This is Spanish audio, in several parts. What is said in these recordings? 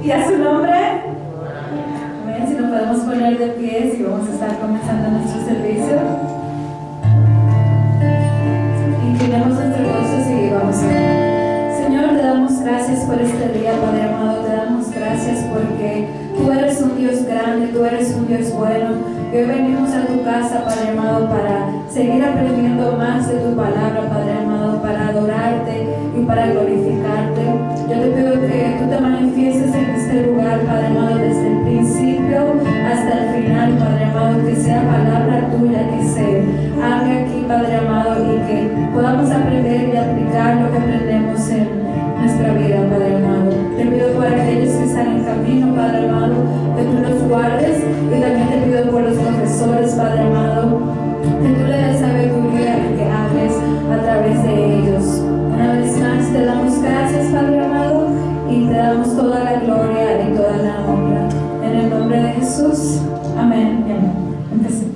Y a su nombre, amén. Si nos podemos poner de pie, y vamos a estar comenzando nuestro servicio. Inclinamos nuestro rostro y vamos a orar. Señor, te damos gracias por este día, Padre amado. Te damos gracias porque tú eres un Dios grande, tú eres un Dios bueno. Y hoy venimos a tu casa, Padre amado, para seguir aprendiendo más de tu palabra, Padre amado, para adorarte y para glorificarte. Yo te pido que tú te manifiestes en este lugar, Padre amado, desde el principio hasta el final, Padre amado, que sea palabra tuya, que se hable aquí, Padre amado, y que podamos aprender y aplicar lo que aprendemos en nuestra vida, Padre amado. Te pido por aquellos que están en camino, Padre amado, que tú los guardes, y también te pido por los profesores, Padre amado, que tú le des sabiduría y que hables a través de ellos. Una vez más te damos gracias, Padre amado, y te damos toda la gloria y toda la honra. En el nombre de Jesús, amén y amén. Empecemos.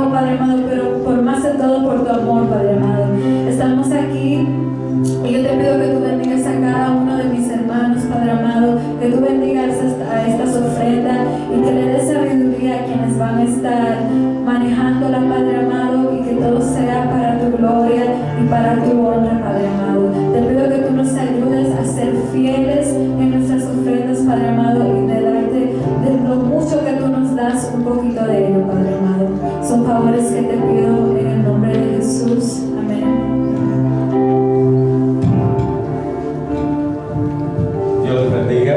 trabajo, Padre amado, pero por más de todo por tu amor, Padre amado. Estamos aquí y yo te pido que tú bendigas a cada uno de mis hermanos, Padre amado, que tú bendigas a estas ofrendas y que le des sabiduría a quienes van a estar manejándola, Padre amado, y que todo sea para tu gloria y para tu honra, Padre amado. Te pido que tú nos ayudes a ser fieles en nuestras ofrendas, Padre amado, y de darte de lo mucho que tú nos das un poquito de ello, Padre amado. Son favores que te pido en el nombre de Jesús. Amén. Dios les bendiga.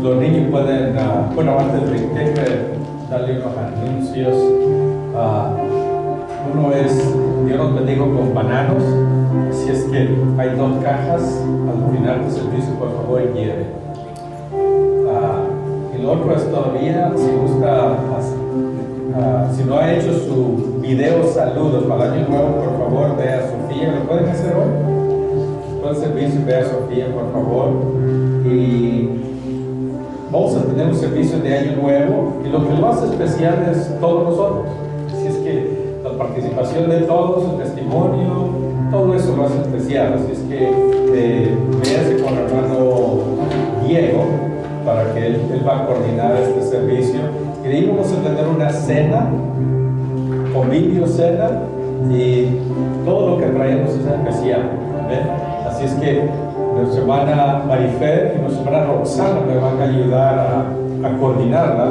Los niños pueden, bueno, antes de que darle unos anuncios. Uno es, Dios nos bendiga con bananos. Si es que hay 2 cajas, al final del servicio, por favor, lleve. Y lo otro es todavía, si gusta, si no ha hecho su video saludos para el año nuevo, por favor, ve a Sofía. ¿Lo pueden hacer hoy? Todo el servicio, ve a Sofía, por favor. Y vamos a tener un servicio de año nuevo. Y lo que lo hace especial es todos nosotros. Así es que la participación de todos, el testimonio, todo eso lo hace especial. Así es que véase con el hermano Diego para que él va a coordinar este servicio. Y de ahí vamos a tener una cena, convivio, cena, y todo lo que traemos es especial. ¿Ven? Así es que nuestra hermana Marifer y nuestra hermana Roxana me van a ayudar a coordinarla.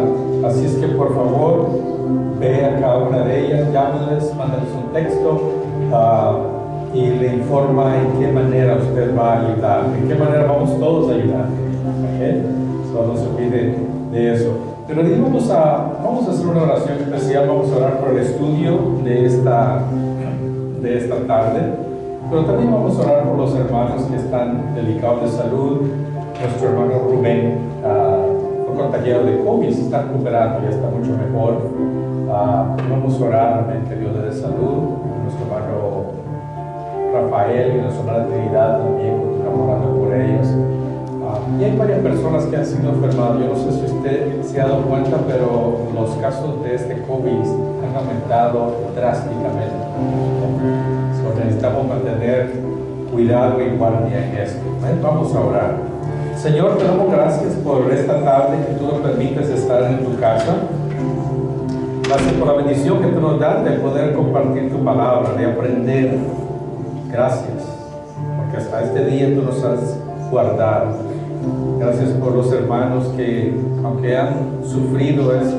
Así es que por favor, ve a cada una de ellas, llámenles, mándenles un texto y le informa en qué manera usted va a ayudar, en qué manera vamos todos a ayudar. ¿Okay? No se olvide de eso. Pero vamos a hacer una oración especial. Vamos a orar por el estudio de esta tarde, pero también vamos a orar por los hermanos que están delicados de salud. Nuestro hermano Rubén fue contagiado de COVID, se está recuperando, ya está mucho mejor. Vamos a orar que Dios le dé salud. Nuestro hermano Rafael y nuestra hermana Trinidad también continuamos orando por ellos. Y hay varias personas que han sido enfermadas. Yo no sé si usted se ha dado cuenta, pero los casos de este COVID han aumentado drásticamente. Necesitamos mantener cuidado y guardia en esto. Vamos a orar. Señor, te damos gracias por esta tarde que tú nos permites estar en tu casa. Gracias por la bendición que tú nos das de poder compartir tu palabra, de aprender. Gracias, porque hasta este día tú nos has guardado. Gracias por los hermanos que, aunque han sufrido este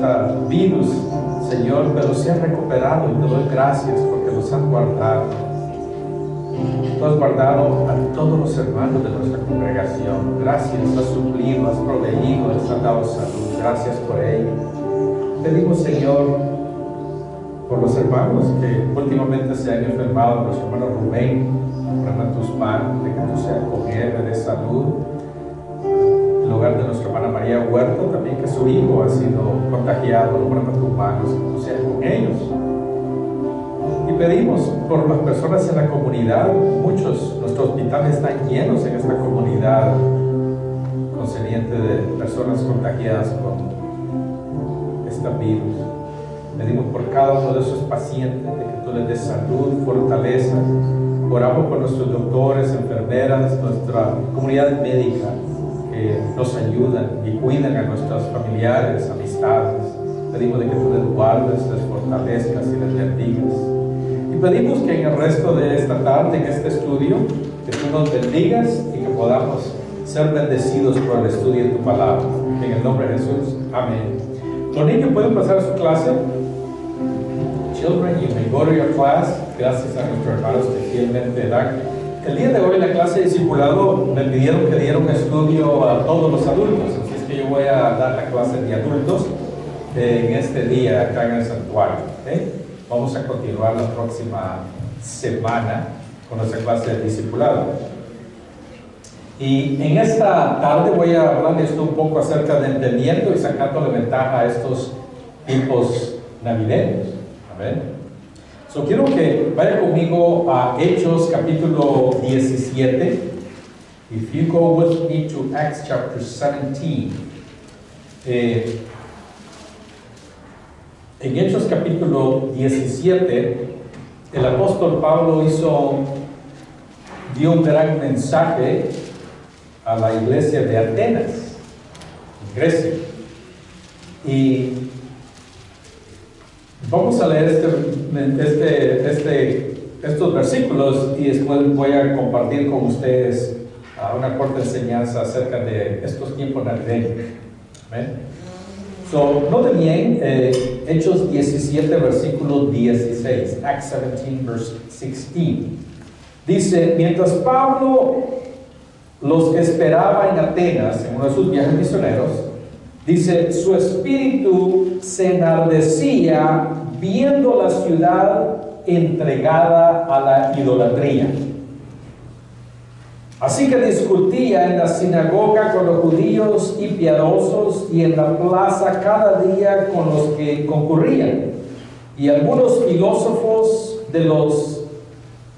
virus, Señor, pero se han recuperado, y te doy gracias porque los han guardado. Tú has guardado a todos los hermanos de nuestra congregación. Gracias, has suplido, has proveído, has dado salud. Gracias por ello. Pedimos, Señor, por los hermanos que últimamente se han enfermado, nuestro hermano Rubén, hermano Tusman, de que tú seas con él, de salud. En lugar de nuestra hermana María Huerta, también que su hijo ha sido contagiado, los hermanos humanos, que tú seas con ellos. Y pedimos por las personas en la comunidad. Nuestros hospitales están llenos en esta comunidad, concerniente de personas contagiadas con este virus. Pedimos por cada uno de esos pacientes, de que tú les des salud, fortaleza. Oramos por nuestros doctores, enfermeras, nuestra comunidad médica, que nos ayudan y cuidan a nuestros familiares, amistades. Pedimos de que tú les guardes, les fortalezcas y les bendigas. Y pedimos que en el resto de esta tarde, en este estudio, que tú nos bendigas y que podamos ser bendecidos por el estudio de tu palabra. En el nombre de Jesús. Amén. Los niños pueden pasar a su clase. Children, you may go to your class. Gracias a nuestros hermanos que fielmente dan. El día de hoy en la clase de discipulado me pidieron que diera un estudio a todos los adultos. Así es que yo voy a dar la clase de adultos en este día acá en el santuario. ¿Okay? Vamos a continuar la próxima semana con nuestra clase de discipulado. Y en esta tarde voy a hablarles un poco acerca de entendiendo y sacándole ventaja a estos tiempos navideños. Amén. So, quiero que vaya conmigo a Hechos capítulo 17. If you go with me to Acts chapter 17. En Hechos capítulo 17, el apóstol Pablo dio un gran mensaje a la iglesia de Atenas, en Grecia. Y vamos a leer estos versículos y después voy a compartir con ustedes una corta enseñanza acerca de estos tiempos navideños. ¿Ven? Noten bien, Hechos 17, versículo 16, Acts 17, verse 16. Dice, mientras Pablo los esperaba en Atenas, en uno de sus viajes misioneros, dice, su espíritu se enardecía viendo la ciudad entregada a la idolatría. Así que discutía en la sinagoga con los judíos y piadosos y en la plaza cada día con los que concurrían. Y algunos filósofos de los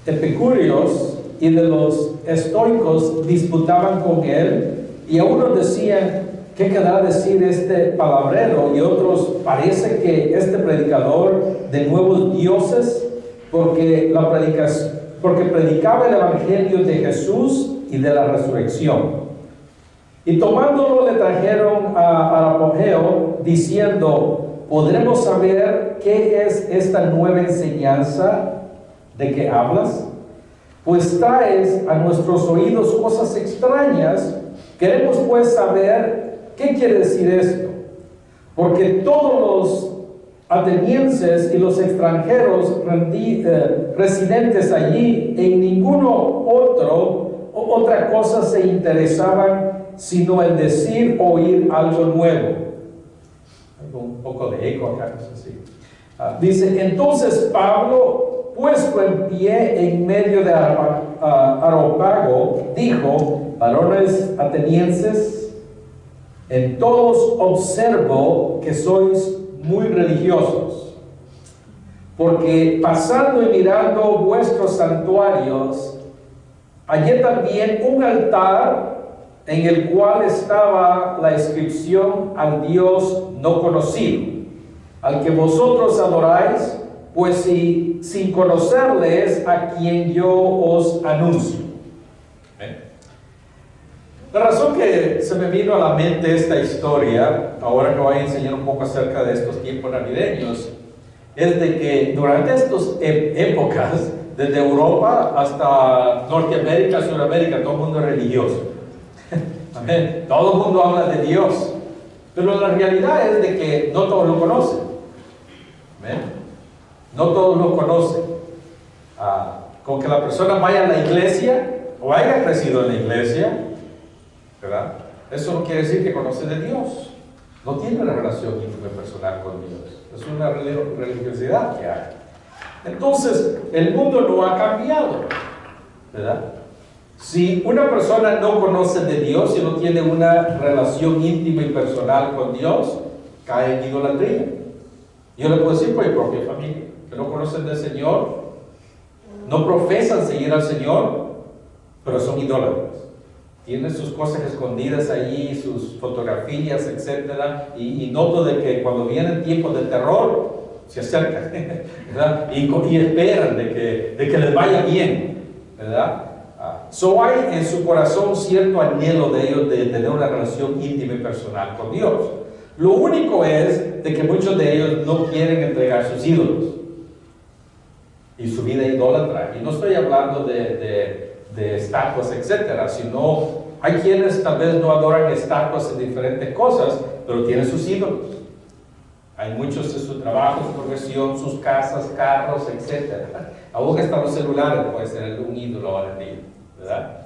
epicúreos y de los estoicos disputaban con él, y a unos decían, ¿qué querrá decir este palabrero? Y otros, parece que este predicador de nuevos dioses, porque predicaba el evangelio de Jesús y de la resurrección. Y tomándolo le trajeron al apogeo, diciendo, ¿podremos saber qué es esta nueva enseñanza de que hablas? Pues traes a nuestros oídos cosas extrañas. Queremos pues saber qué quiere decir esto, porque todos los atenienses y los extranjeros residentes allí en ninguno otra cosa se interesaban sino en decir o oír algo nuevo. Un poco de eco acá, no sé si. Dice, entonces Pablo, puesto en pie en medio de Areópago, dijo, varones atenienses, en todos observo que sois muy religiosos, porque pasando y mirando vuestros santuarios, hallé también un altar en el cual estaba la inscripción al Dios no conocido, al que vosotros adoráis, pues sin conocerle es a quien yo os anuncio. La razón que se me vino a la mente esta historia, ahora que voy a enseñar un poco acerca de estos tiempos navideños, es de que durante estas épocas, desde Europa hasta Norteamérica, Sudamérica, todo el mundo es religioso. Amén. Todo el mundo habla de Dios. Pero la realidad es de que no todos lo conocen. Amén. No todos lo conocen. Con que la persona vaya a la iglesia o haya crecido en la iglesia, ¿verdad? Eso no quiere decir que conoce de Dios. No tiene una relación íntima personal con Dios. Es una religiosidad que hay. Entonces, el mundo no ha cambiado, ¿verdad? Si una persona no conoce de Dios y no tiene una relación íntima y personal con Dios, cae en idolatría. Yo le puedo decir por mi propia familia, que no conocen del Señor, no profesan seguir al Señor, pero son idólatras. Tienen sus cosas escondidas allí, sus fotografías, etc. Y noto de que cuando vienen tiempos de terror, se acercan, ¿verdad? Y esperan de que les vaya bien, ¿verdad? Hay en su corazón cierto anhelo de ellos de tener una relación íntima y personal con Dios. Lo único es de que muchos de ellos no quieren entregar sus ídolos y su vida idólatra. Y no estoy hablando de estatuas, etcétera, sino hay quienes tal vez no adoran estatuas en diferentes cosas, pero tienen sus ídolos. Hay muchos en su trabajo, su profesión, sus casas, carros, etcétera. Aún hasta los celulares puede ser un ídolo ahora en día, ¿verdad?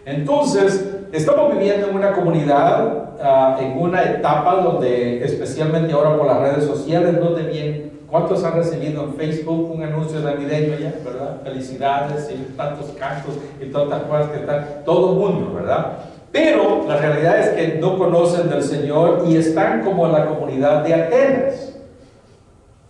Entonces, estamos viviendo en una comunidad, en una etapa donde, especialmente ahora por las redes sociales, donde bien, ¿cuántos han recibido en Facebook un anuncio navideño ya, verdad? Felicidades y tantos cantos y tantas cosas que están, todo el mundo, ¿verdad? Pero la realidad es que no conocen del Señor y están como en la comunidad de Atenas,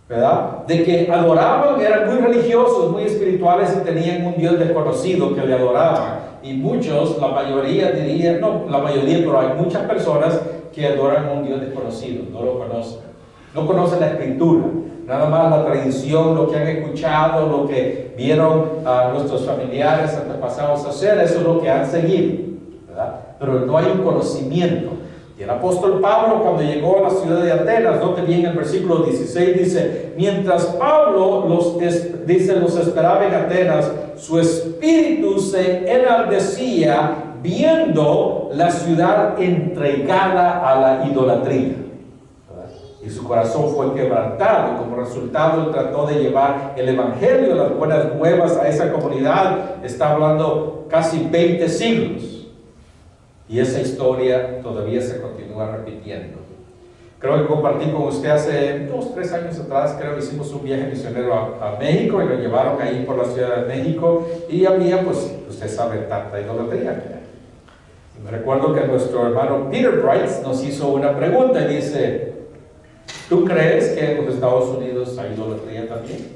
¿verdad? De que adoraban, eran muy religiosos, muy espirituales y tenían un Dios desconocido que le adoraban. Y muchos, la mayoría diría, no la mayoría, pero hay muchas personas que adoran a un Dios desconocido, no lo conocen. No conocen la Escritura, nada más la tradición, lo que han escuchado, lo que vieron a nuestros familiares antepasados hacer, eso es lo que han seguido, ¿verdad? Pero no hay un conocimiento. Y el apóstol Pablo, cuando llegó a la ciudad de Atenas, note bien el versículo 16, dice, mientras Pablo los esperaba en Atenas, su espíritu se enardecía viendo la ciudad entregada a la idolatría. Y su corazón fue quebrantado, y como resultado él trató de llevar el evangelio, las buenas nuevas a esa comunidad. Está hablando casi 20 siglos. Y esa historia todavía se continúa repitiendo. Creo que compartí con usted hace 2 o 3 años atrás, creo que hicimos un viaje misionero a México y lo llevaron ahí por la Ciudad de México y había, pues, usted sabe, tanta idolatría. Y me recuerdo que nuestro hermano Peter Bright nos hizo una pregunta y dice, ¿tú crees que en los Estados Unidos hay idolatría también?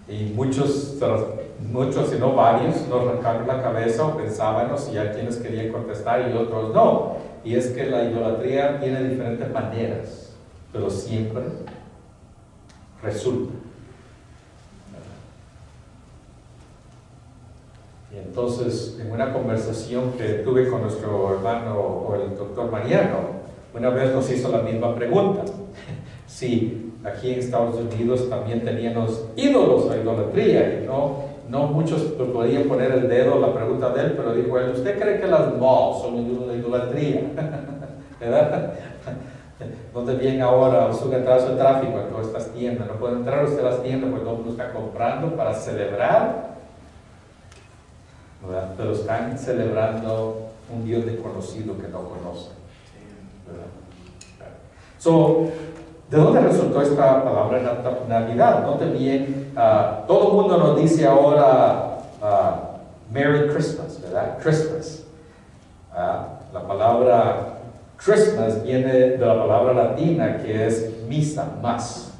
Y muchos, si no varios, nos arrancaron la cabeza o pensábamos y hay quienes querían contestar y otros no. Y es que la idolatría tiene diferentes maneras, pero siempre resulta. Y entonces, en una conversación que tuve con nuestro hermano o el doctor Mariano, una vez nos hizo la misma pregunta. Si aquí en Estados Unidos también teníamos ídolos a idolatría, y no muchos podían poner el dedo en la pregunta de él, pero dijo él, ¿usted cree que las malls son ídolos de idolatría? ¿Verdad? Donde bien ahora os un atraso de tráfico en todas estas tiendas, no pueden entrar usted a las tiendas porque todo el mundo está comprando para celebrar, ¿verdad? Pero están celebrando un Dios desconocido que no conocen. ¿De dónde resultó esta palabra Navidad? Note bien, todo el mundo nos dice ahora Merry Christmas, ¿verdad? Christmas. La palabra Christmas viene de la palabra latina que es misa, mass.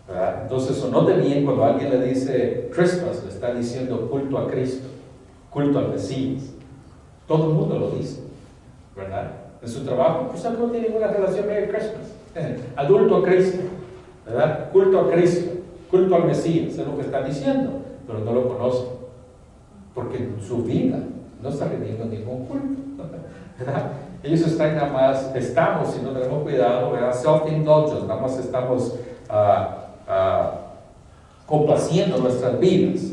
¿Verdad? Entonces, note bien, cuando alguien le dice Christmas, le está diciendo culto a Cristo, culto al Mesías. Todo el mundo lo dice, ¿verdad? En su trabajo, pues no tiene ninguna relación Merry Christmas. Adulto a Cristo, ¿verdad? Culto a Cristo, culto al Mesías, es lo que está diciendo, pero no lo conocen, porque en su vida no está rindiendo ningún culto, ¿verdad? Ellos están nada más, si no tenemos cuidado, ¿verdad? Self-indulgence, nada más estamos complaciendo nuestras vidas.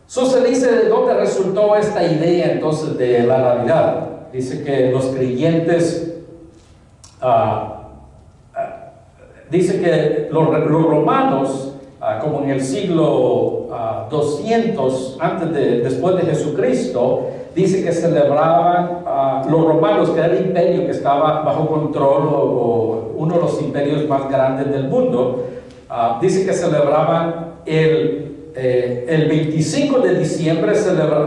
Se dice de dónde resultó esta idea entonces de la Navidad. Dice que los creyentes, dice que los romanos, como en el siglo 200, después de Jesucristo, dice que celebraban los romanos, que era el imperio que estaba bajo control, o uno de los imperios más grandes del mundo, dice que celebraban el 25 de diciembre,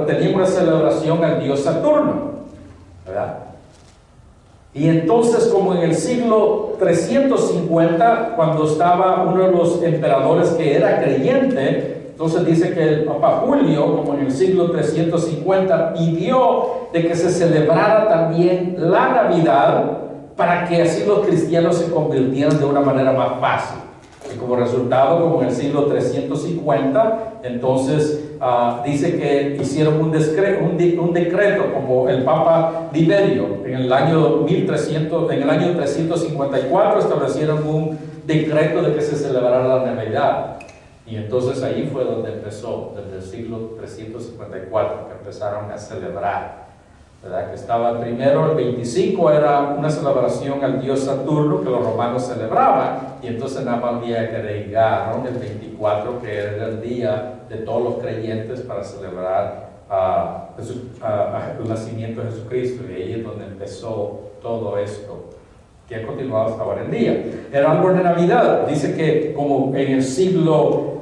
tenían una celebración al dios Saturno, ¿verdad? Y entonces, como en el siglo 350, cuando estaba uno de los emperadores que era creyente, entonces dice que el Papa Julio, como en el siglo 350, pidió de que se celebrara también la Navidad para que así los cristianos se convirtieran de una manera más fácil. Y como resultado, como en el siglo 350, entonces dice que hicieron un decreto, como el Papa Liberio, en el año 354 establecieron un decreto de que se celebrara la Navidad. Y entonces ahí fue donde empezó, desde el siglo 354, que empezaron a celebrar, ¿verdad? Que estaba primero, el 25 era una celebración al dios Saturno que los romanos celebraban, y entonces nada más agregaron el 24, que era el día de todos los creyentes para celebrar el nacimiento de Jesucristo, y ahí es donde empezó todo esto que ha continuado hasta ahora en día. El árbol de Navidad, dice que como en el siglo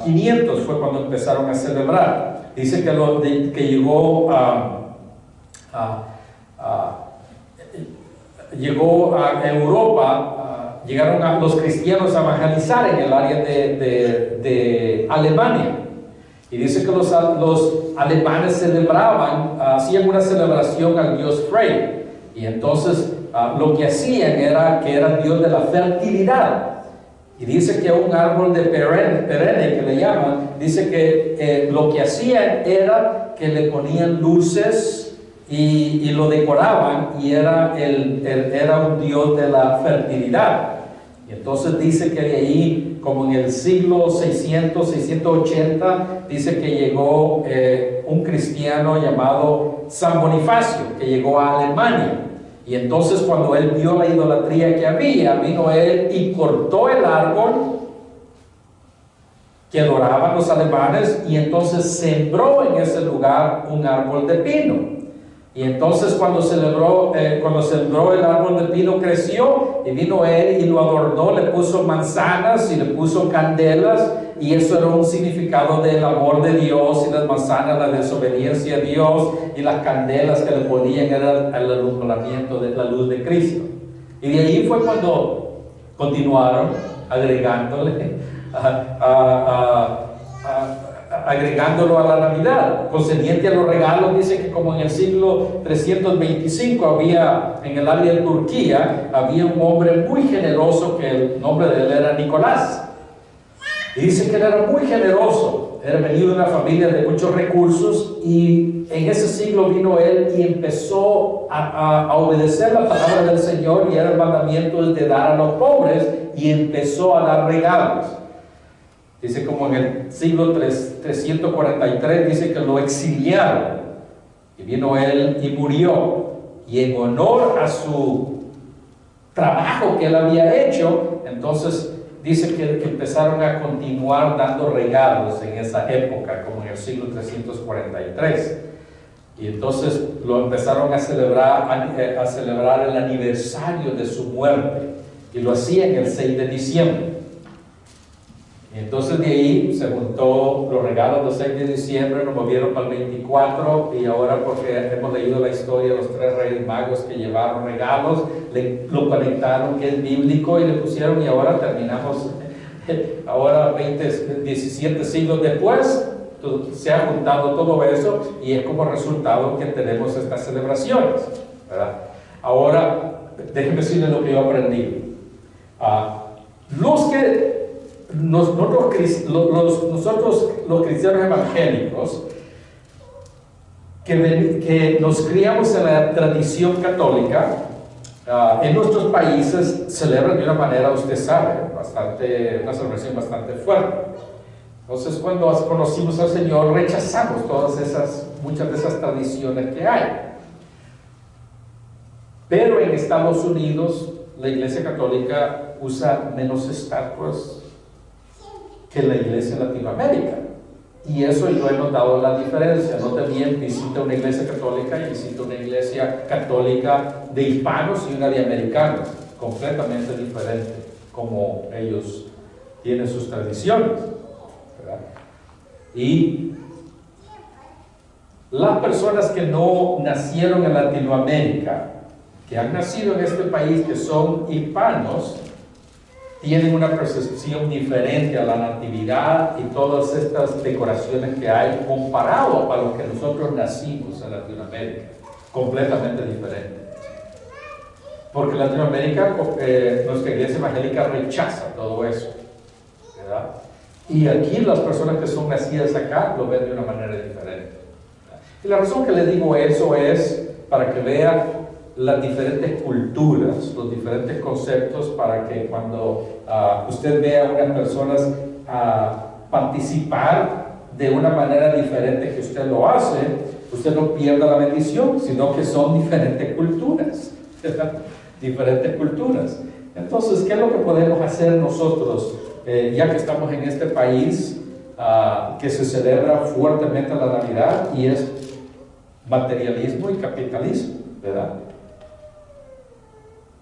500 fue cuando empezaron a celebrar. Dice que llegó a Europa, llegaron los cristianos a evangelizar en el área de Alemania. Y dice que los alemanes celebraban, hacían una celebración al dios Frey. Y entonces lo que hacían era que era el dios de la fertilidad. Y dice que un árbol de perenne que le llaman, dice que lo que hacían era que le ponían luces y lo decoraban, y era un dios de la fertilidad. Y entonces dice que de ahí, como en el siglo 680, dice que llegó un cristiano llamado San Bonifacio, que llegó a Alemania. Y entonces cuando él vio la idolatría que había, vino él y cortó el árbol que adoraban los alemanes, y entonces sembró en ese lugar un árbol de pino. Y entonces cuando sembró el árbol de pino, creció, y vino él y lo adornó, le puso manzanas y le puso candelas, y eso era un significado del amor de Dios, y las manzanas la desobediencia a Dios, y las candelas que le ponían era el alumbramiento de la luz de Cristo. Y de ahí fue cuando continuaron agregándolo a la Navidad. Concerniente a los regalos, dice que como en el siglo 325 había, en el área de Turquía, había un hombre muy generoso, que el nombre de él era Nicolás. Y dice que él era muy generoso, era venido de una familia de muchos recursos, y en ese siglo vino él y empezó a obedecer la palabra del Señor, y era el mandamiento de dar a los pobres, y empezó a dar regalos. Dice como en el siglo 343, dice que lo exiliaron, y vino él y murió, y en honor a su trabajo que él había hecho, entonces dice que empezaron a continuar dando regalos en esa época, como en el siglo 343. Y entonces lo empezaron a celebrar el aniversario de su muerte, y lo hacían el 6 de diciembre. Y entonces de ahí se juntó los regalos del 6 de diciembre, nos movieron para el 24, y ahora, porque hemos leído la historia de los 3 reyes magos que llevaron regalos, lo conectaron que es bíblico y le pusieron, y ahora terminamos, ahora 17 siglos después, se ha juntado todo eso, y es como resultado que tenemos estas celebraciones, ¿verdad? Ahora, déjenme decirles lo que yo aprendí. Nosotros los cristianos evangélicos que nos criamos en la tradición católica, en nuestros países celebran de una manera, usted sabe, una celebración bastante fuerte. Entonces, cuando conocimos al Señor, rechazamos muchas de esas tradiciones que hay. Pero en Estados Unidos, la Iglesia Católica usa menos estatuas que la iglesia en Latinoamérica, y eso yo he notado la diferencia. No también visita una iglesia católica y visita una iglesia católica de hispanos y una de americanos, completamente diferente, como ellos tienen sus tradiciones, ¿verdad? Y las personas que no nacieron en Latinoamérica, que han nacido en este país, que son hispanos, tienen una percepción diferente a la natividad y todas estas decoraciones que hay, comparado a lo que nosotros nacimos en Latinoamérica, completamente diferente. Porque en Latinoamérica, nuestra iglesia evangélica rechaza todo eso, ¿verdad? Y aquí las personas que son nacidas acá lo ven de una manera diferente. Y la razón que les digo eso es para que vean las diferentes culturas, los diferentes conceptos, para que cuando usted vea a unas personas participar de una manera diferente que usted lo hace, usted no pierda la bendición, sino que son diferentes culturas, ¿verdad? Diferentes culturas. Entonces, ¿qué es lo que podemos hacer nosotros, ya que estamos en este país que se celebra fuertemente la Navidad, y es materialismo y capitalismo, ¿verdad?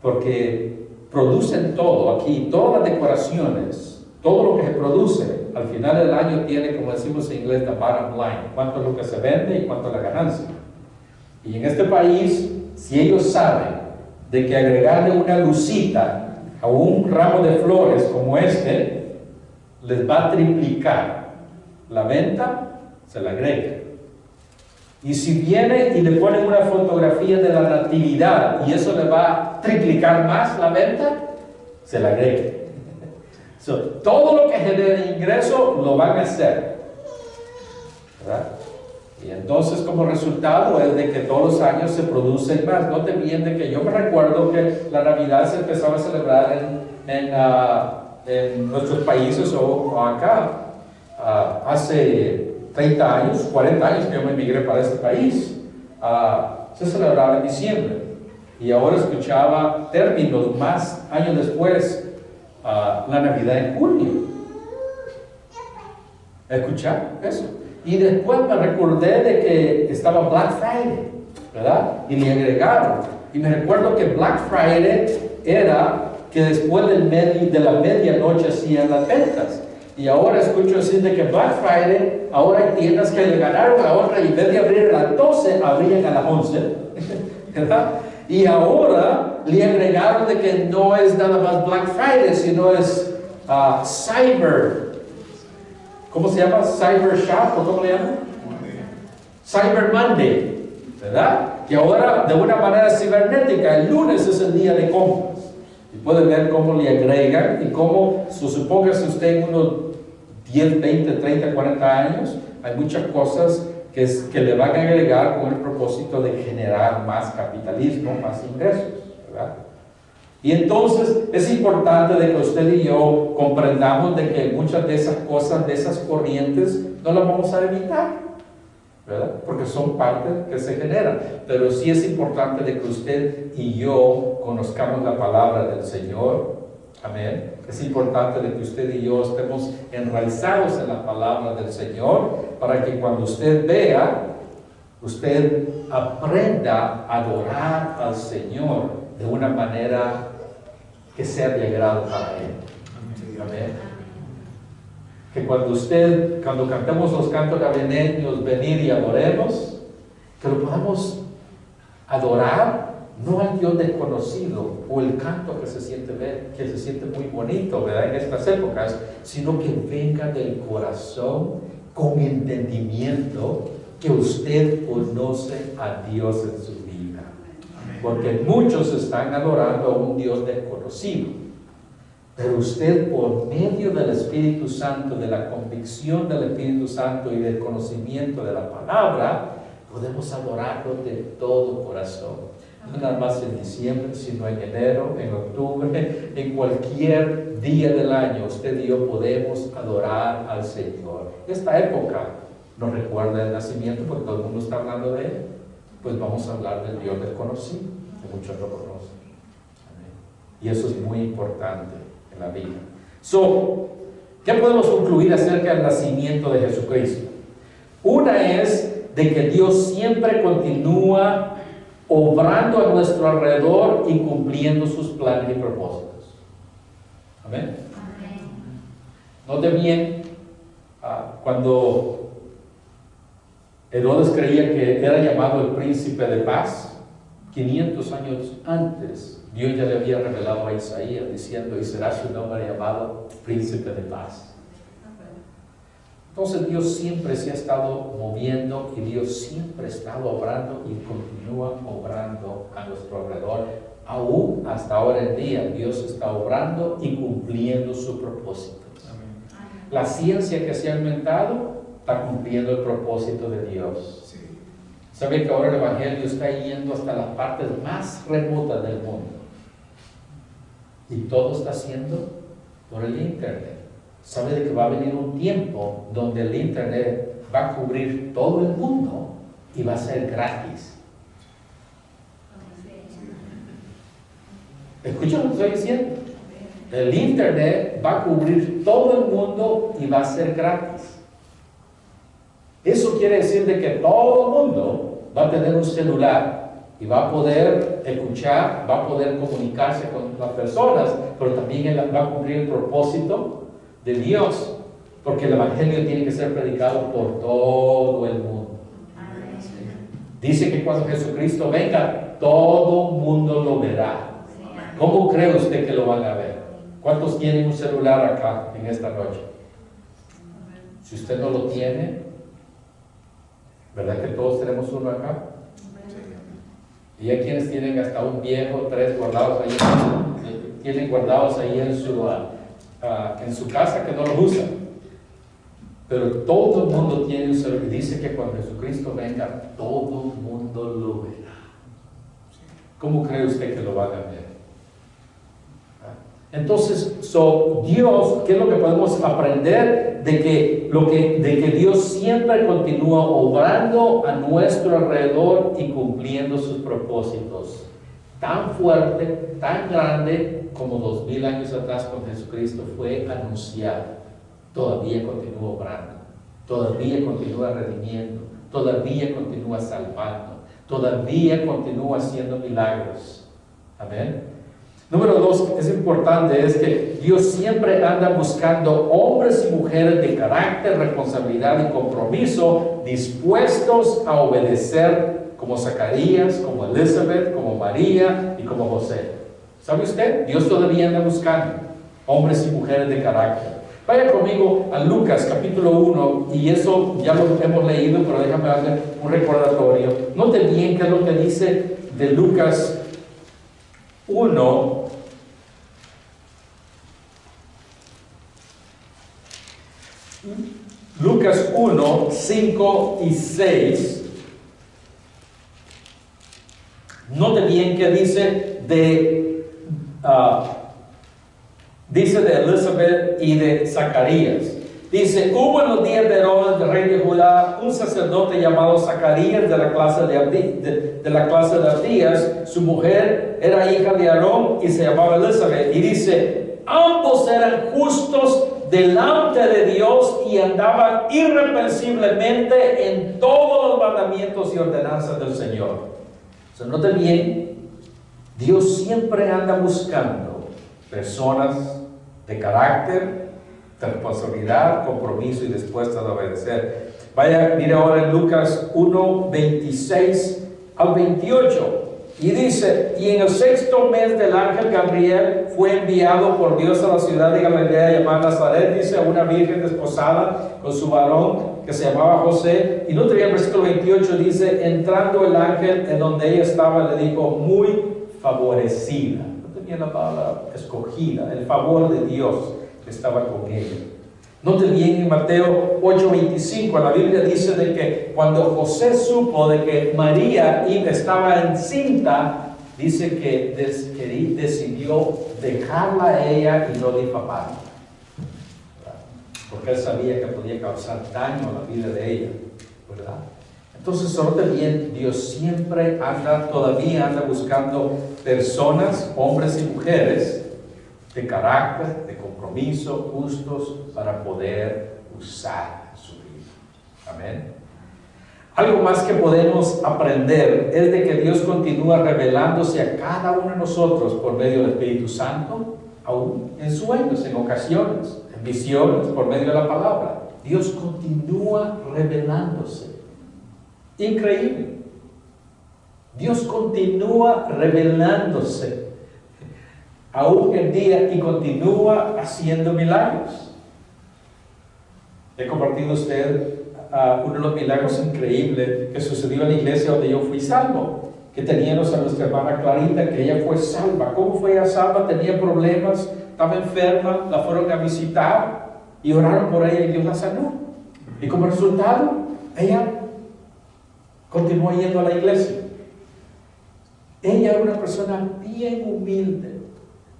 Porque producen todo aquí, todas las decoraciones, todo lo que se produce, al final del año tiene, como decimos en inglés, the bottom line, cuánto es lo que se vende y cuánto es la ganancia. Y en este país, si ellos saben de que agregarle una lucita a un ramo de flores como este, les va a triplicar la venta se le agrega. Y si viene y le ponen una fotografía de la natividad y eso le va a triplicar más la venta, se le agrega. So, todo lo que genere ingreso lo van a hacer, ¿verdad? Y entonces como resultado es de que todos los años se producen más. No te mienten de que yo me recuerdo que la Navidad se empezaba a celebrar en nuestros países o acá hace 30 años, 40 años que yo me emigré para este país. Se celebraba en diciembre y ahora escuchaba términos más años después, la Navidad en junio. ¿Escuchar eso? Y después me recordé de que estaba Black Friday, ¿verdad? Y le agregaron. Y me recuerdo que Black Friday era que después de la medianoche hacían las ventas. Y ahora escucho decir de que Black Friday, ahora hay tiendas que le ganaron ahora y en vez de abrir a las 12, abrían a las 11, ¿verdad? Y ahora le agregaron de que no es nada más Black Friday, sino es Cyber. ¿Cómo se llama? Cyber Shop, ¿o cómo le llaman? Cyber Monday, ¿verdad? Que ahora de una manera cibernética, el lunes es el día de compras. Y pueden ver cómo le agregan y cómo, suponga que usted en unos 10, 20, 30, 40 años, hay muchas cosas que le van a agregar con el propósito de generar más capitalismo, más ingresos, ¿verdad? Y entonces es importante de que usted y yo comprendamos de que muchas de esas cosas, de esas corrientes, no las vamos a evitar, ¿verdad? Porque son partes que se generan. Pero sí es importante de que usted y yo conozcamos la palabra del Señor. Amén. Es importante de que usted y yo estemos enraizados en la palabra del Señor para que cuando usted vea, usted aprenda a adorar al Señor de una manera que sea de agrado para Él. Amén. Que cuando cantemos los cantos navideños, venir y adoremos, que lo podamos adorar no al Dios desconocido o el canto que se siente muy bonito, ¿verdad? En estas épocas, sino que venga del corazón con entendimiento que usted conoce a Dios en su vida. Porque muchos están adorando a un Dios desconocido. Pero usted, por medio del Espíritu Santo, de la convicción del Espíritu Santo y del conocimiento de la palabra, podemos adorarlo de todo corazón. No nada más en diciembre, sino en enero, en octubre, en cualquier día del año, usted y yo podemos adorar al Señor. Esta época nos recuerda el nacimiento, porque todo el mundo está hablando de Él. Pues vamos a hablar del Dios desconocido, que muchos no conocen. Amén. Y eso es muy importante en la vida. ¿Qué podemos concluir acerca del nacimiento de Jesucristo? Una es de que Dios siempre continúa obrando a nuestro alrededor y cumpliendo sus planes y propósitos. Amén. Note bien, cuando Herodes creía que era llamado el príncipe de paz, 500 años antes, Dios ya le había revelado a Isaías diciendo, y será su nombre llamado príncipe de paz. Entonces Dios siempre se ha estado moviendo y Dios siempre ha estado obrando y continúa obrando a nuestro alrededor. Aún hasta ahora en día Dios está obrando y cumpliendo su propósito. La ciencia que se ha inventado está cumpliendo el propósito de Dios. Sí. ¿Sabe que ahora el Evangelio está yendo hasta las partes más remotas del mundo? Y todo está haciendo por el Internet. ¿Sabe de que va a venir un tiempo donde el Internet va a cubrir todo el mundo y va a ser gratis? ¿Escucha lo que estoy diciendo? El Internet va a cubrir todo el mundo y va a ser gratis. Eso quiere decir de que todo el mundo va a tener un celular y va a poder escuchar, va a poder comunicarse con las personas, pero también va a cumplir el propósito de Dios, porque el Evangelio tiene que ser predicado por todo el mundo. Dice que cuando Jesucristo venga, todo mundo lo verá. ¿Cómo cree usted que lo van a ver? ¿Cuántos tienen un celular acá en esta noche? Si usted no lo tiene, ¿Verdad que todos tenemos uno acá? Y hay quienes tienen hasta un viejo, 3 guardados ahí, tienen guardados ahí en su casa que no los usan. Pero todo el mundo tiene un celular. Dice que cuando Jesucristo venga, todo el mundo lo verá. ¿Cómo cree usted que lo van a ver? Entonces, Dios, ¿qué es lo que podemos aprender? De que Dios siempre continúa obrando a nuestro alrededor y cumpliendo sus propósitos. Tan fuerte, tan grande como 2000 años atrás cuando Jesucristo fue anunciado. Todavía continúa obrando, todavía continúa redimiendo, todavía continúa salvando, todavía continúa haciendo milagros. Amén. Número 2, es importante, es que Dios siempre anda buscando hombres y mujeres de carácter, responsabilidad y compromiso, dispuestos a obedecer, como Zacarías, como Elizabeth, como María y como José. ¿Sabe usted? Dios todavía anda buscando hombres y mujeres de carácter. Vaya conmigo a Lucas capítulo 1, y eso ya lo hemos leído, pero déjame darle un recordatorio. Note bien qué es lo que dice de Lucas 1. Lucas 1, 5 y 6. Note bien que dice de Elizabeth y de Zacarías. Dice: hubo en los días de Herodes, el rey de Judá, un sacerdote llamado Zacarías de la clase de Abdías. Su mujer era hija de Aarón y se llamaba Elizabeth. Y dice: ambos eran justos delante de Dios y andaban irreprensiblemente en todos los mandamientos y ordenanzas del Señor. Note bien, Dios siempre anda buscando personas de carácter, de responsabilidad, compromiso y dispuestas a obedecer. Vaya, mire ahora en Lucas 1, 26 al 28. Y dice: y en el 6º mes del ángel Gabriel fue enviado por Dios a la ciudad de Galilea llamada Nazaret, dice, a una virgen desposada con su varón que se llamaba José. Y no tenía el versículo 28, dice: entrando el ángel en donde ella estaba, le dijo: muy favorecida. No tenía la palabra escogida, el favor de Dios que estaba con ella. Note bien en Mateo 8:25, la Biblia dice de que cuando José supo de que María estaba encinta, dice que decidió dejarla a ella y no difamarla, porque él sabía que podía causar daño a la vida de ella, ¿verdad? Entonces, note bien, Dios siempre todavía anda buscando personas, hombres y mujeres, de carácter, de compromiso, justos, para poder usar su vida. Amén. Algo más que podemos aprender es de que Dios continúa revelándose a cada uno de nosotros por medio del Espíritu Santo, aún en sueños, en ocasiones, en visiones, por medio de la palabra. Dios continúa revelándose. Increíble. Dios continúa revelándose aún el día y continúa haciendo milagros. He compartido usted uno de los milagros increíbles que sucedió en la iglesia donde yo fui salvo, que teníamos a nuestra hermana Clarita, que ella fue salva. ¿Cómo fue ella salva? Tenía problemas, estaba enferma, la fueron a visitar y oraron por ella y Dios la sanó. Y como resultado, ella continuó yendo a la iglesia. Ella era una persona bien humilde,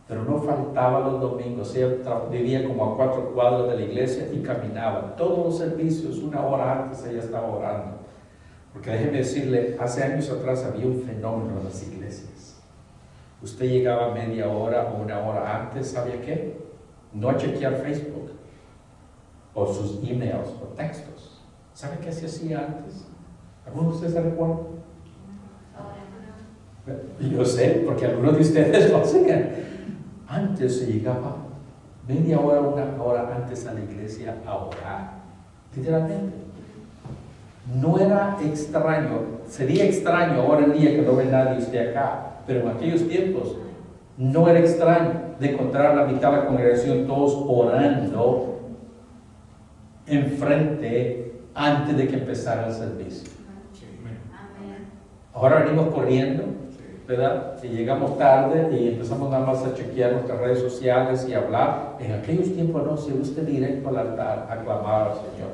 pero no faltaba los domingos. Ella vivía como a 4 cuadras de la iglesia y caminaba todos los servicios. 1 hora antes ella estaba orando, porque déjeme decirle, hace años atrás había un fenómeno en las iglesias. Usted llegaba media hora o 1 hora antes, ¿sabía qué? No a chequear Facebook o sus emails o textos. ¿Sabe qué se hacía antes? ¿Algunos de ustedes se recuerdan? Yo sé, porque algunos de ustedes lo hacían. Antes se llegaba media hora, 1 hora antes a la iglesia a orar, literalmente. No era extraño, sería extraño ahora en día que no ve nadie usted acá, pero en aquellos tiempos no era extraño de encontrar a la mitad de la congregación todos orando enfrente antes de que empezara el servicio. Ahora venimos corriendo, ¿verdad? Y llegamos tarde y empezamos nada más a chequear nuestras redes sociales y hablar. En aquellos tiempos no, se iba usted directo al altar a clamar al Señor.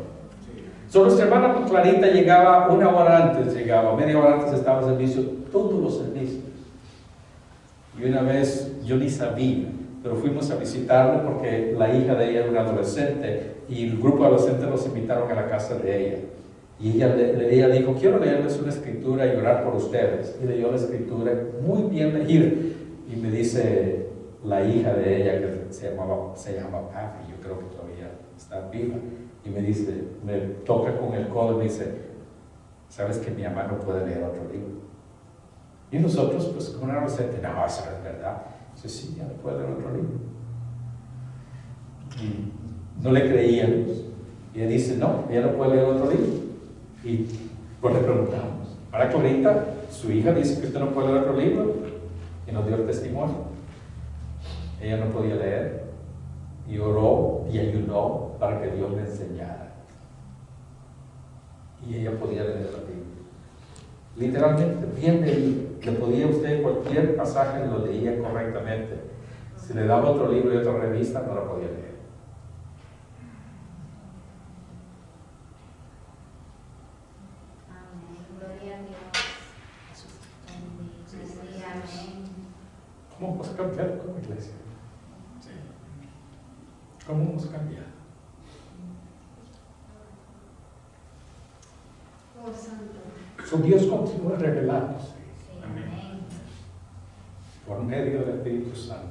So, nuestra hermana Clarita llegaba una hora antes, media hora antes estaba en servicio, todos los servicios. Y una vez yo ni sabía, pero fuimos a visitarla porque la hija de ella era una adolescente y el grupo de adolescentes nos invitaron a la casa de ella. Y ella dijo, quiero leerles una escritura y orar por ustedes. Y leyó la escritura, muy bien leída. Y me dice la hija de ella, que se llama Papi, yo creo que todavía está viva. Y me dice, me toca con el codo y me dice, ¿sabes que mi mamá no puede leer otro libro? Y nosotros, pues como una adolescente, no, eso no es verdad. Dice, sí, ya no puede leer otro libro. Y no le creíamos. Y ella dice, no, ella no puede leer otro libro. Y pues le preguntamos, ahora que ahorita su hija dice que usted no puede leer otro libro, y nos dio el testimonio. Ella no podía leer, y oró y ayunó para que Dios le enseñara. Y ella podía leer la Biblia. Literalmente, bien leído. Le podía usted cualquier pasaje lo leía correctamente. Si le daba otro libro y otra revista, no la podía leer. ¿Cómo hemos cambiado como iglesia? Sí. ¿Cómo hemos cambiado? Oh, Santo. Su Dios continúa revelándose. Sí. Amén. Por medio del Espíritu Santo.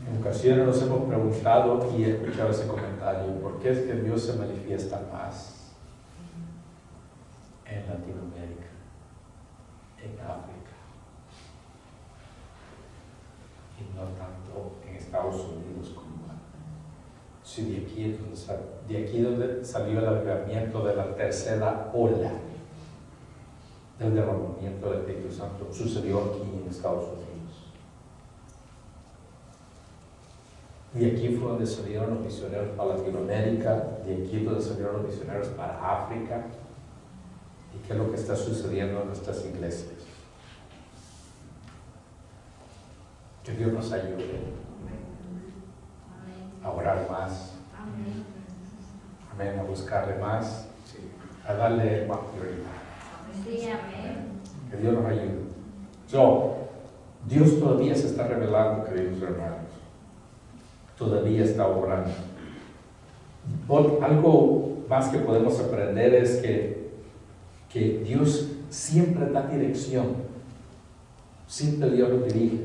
En ocasiones nos hemos preguntado y he escuchado ese comentario, ¿por qué es que Dios se manifiesta más en Latinoamérica, en África, y no tanto en Estados Unidos como antes? Si de aquí donde salió el avivamiento de la tercera ola del derramamiento del Espíritu Santo, sucedió aquí en Estados Unidos. Y aquí fue donde salieron los misioneros para Latinoamérica, de aquí es donde salieron los misioneros para África. ¿Y qué es lo que está sucediendo en nuestras iglesias? Que Dios nos ayude a orar más, amén, a buscarle más, a darle más prioridad. Sí, amén. Que Dios nos ayude. Dios todavía se está revelando, queridos hermanos. Todavía está obrando. Algo más que podemos aprender es que Dios siempre da dirección, siempre Dios nos dirige.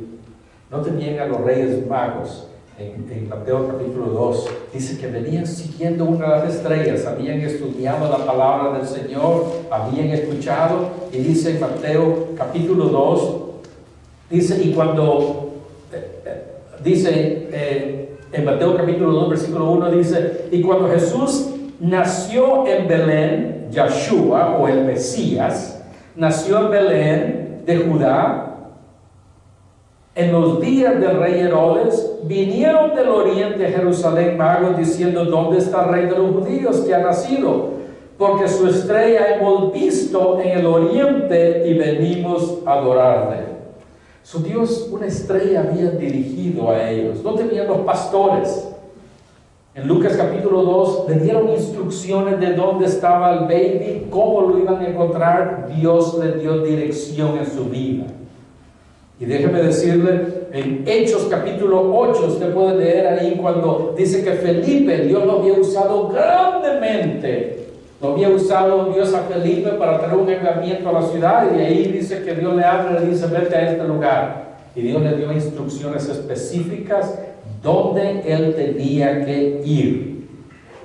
No tenían a los reyes magos en Mateo capítulo 2, dice que venían siguiendo una de las estrellas, habían estudiado la palabra del Señor, habían escuchado, y dice en Mateo capítulo 2, dice, y cuando en Mateo capítulo 2, versículo 1 dice, y cuando Jesús nació en Belén, Yahshua o el Mesías, nació en Belén de Judá, en los días del rey Herodes, vinieron del oriente a Jerusalén magos diciendo, ¿dónde está el rey de los judíos que ha nacido? Porque su estrella hemos visto en el oriente y venimos a adorarle. Su Dios, una estrella había dirigido a ellos. No tenían los pastores. En Lucas capítulo 2 le dieron instrucciones de dónde estaba el baby, cómo lo iban a encontrar. Dios le dio dirección en su vida. Y déjeme decirle, en Hechos capítulo 8, usted puede leer ahí cuando dice que Felipe, Dios lo había usado grandemente. Lo había usado Dios a Felipe para traer un avivamiento a la ciudad, y de ahí dice que Dios le habla y le dice, vete a este lugar. Y Dios le dio instrucciones específicas donde él tenía que ir.